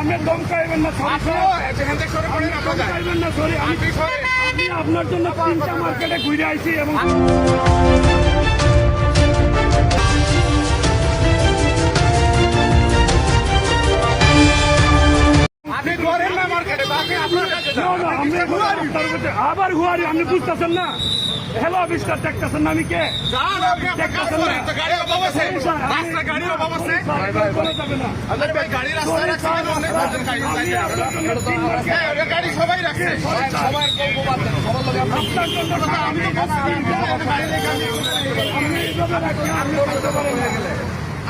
আপনি দমকাইবেন না, দমকাইবেন না, সরি। আমি আপনার জন্য 3টা মার্কেটে ঘুরে আইছি এবং আবার ঘুয়ারি আপনি বুঝতেছেন না। হ্যালো অফিসার, দেখতেছেন না আমি কে?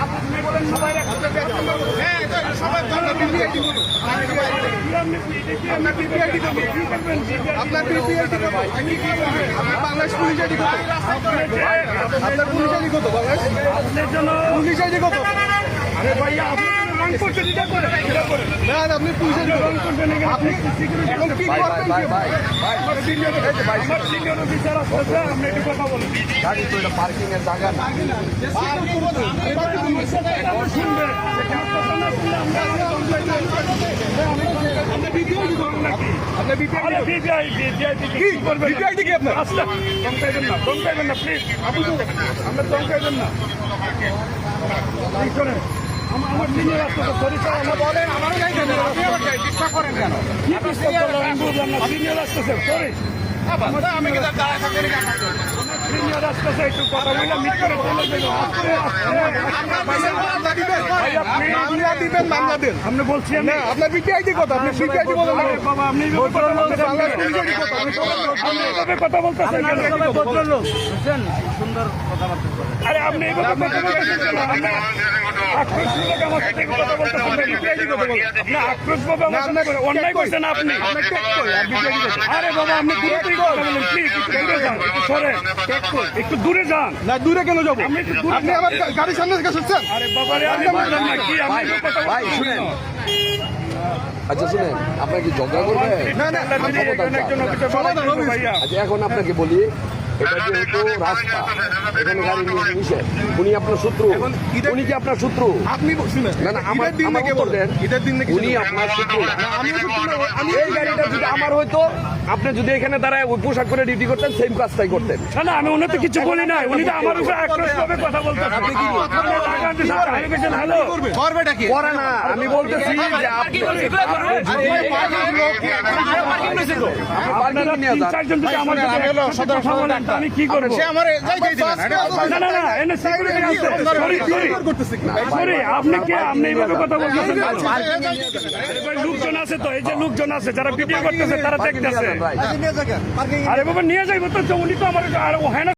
আপনি বলেন সবাই বাংলাদেশ পুলিশ আইডি কত? আপনার পুলিশ আইডি কত? পুলিশ আইডি কত? আরে ভাইয়া আপনি রং করতে দিতে করে না আপনি পুলিশ আইডি রং করবেন আপনি এখন কি করবেন? আমার সিনিয়র অফিসার আসছে, আপনি একটু কথা বলুন। গাড়ি তো এটা পার্কিং এর জায়গা না। শুনবে আপনার কি করবেন? দমকাইবেন না প্লিজ, আপনার দমকাইবেন না। আমার সিনিয়র আসছে, সরি স্যার, আমরা বলেন আমারও যাই কেন, আপনি আবার ডিস্টার্ব করেন কেন? কি ডিস্টার্ব করলাম আমি বুঝলাম না। সিনিয়র আসতেছে, সরি। আমি কি তার দাঁড়ায় থাকতে সিনিয়র আসতেছে, একটু কথা বললাম মিট করে চলে গেল। আপনি বলছেন না আপনার বিটিআইডি কত? আপনি বিটিআইডি বলেন না বাবা, আপনি কথা বলতেছেন সুন্দর কথাবার্তা। আরে আপনি এইভাবে কথা বলতেছেন কেন? আপনি আক্রোশ ভাবে অন্যায় করছেন আপনি। আরে বাবা আপনি দূরে থেকে কথা বলেন প্লিজ, একটু দূরে যান। না দূরে কেন যাবো? আপনি একটু দূরে আপনি আমার গাড়ির সামনে থেকে সরছেন। আরে বাবা রে, আমি বুঝলাম না কি আপনি কথা বলছেন। আচ্ছা শুনেন, আপনার কি ঝগড়া করবে? না না ভাইয়া আচ্ছা এখন আপনাকে বলি, এটা যেহেতু রাস্তা, এখানে গাড়ি নিয়ে নিষেধ, উনি আপনার শত্রু, উনি কি আপনার শত্রু? আপনি শুনেন না না আমার উত্তর দেন, ঈদের দিন নাকি উনি আপনার শত্রু না। আমি আমি এই গাড়িটা যদি আমার হয়তো, আপনি যদি এখানে দাঁড়ায় ওই পোশাক করে ডিউটি করতেন, সেম কাজটাই করতেন। না না, আমি উনি তো কিছু বলি নাই, উনি তো আমার উপরে আক্রোশ ভাবে কথা বলতেছেন। আপনি কি হ্যালো করবেটা কি করে না, আমি বলতেছি যে আপনি আপনারা 3-4 জন যদি আমার সাথে কথা বলেন তো আমি কি করবো? না না না, এনে সিকিউরিটি আছে। সরি আপনি কে? আপনি এইভাবে কথা বলতেছেন কেন? ভাই লোকজন আছে তো, এই যে লোকজন আছে যারা ভিডিও করতেছে, তারা দেখতেছে। আরে বাবা নিয়ে যাইবো তো, উনি তো আমার আর হয় না।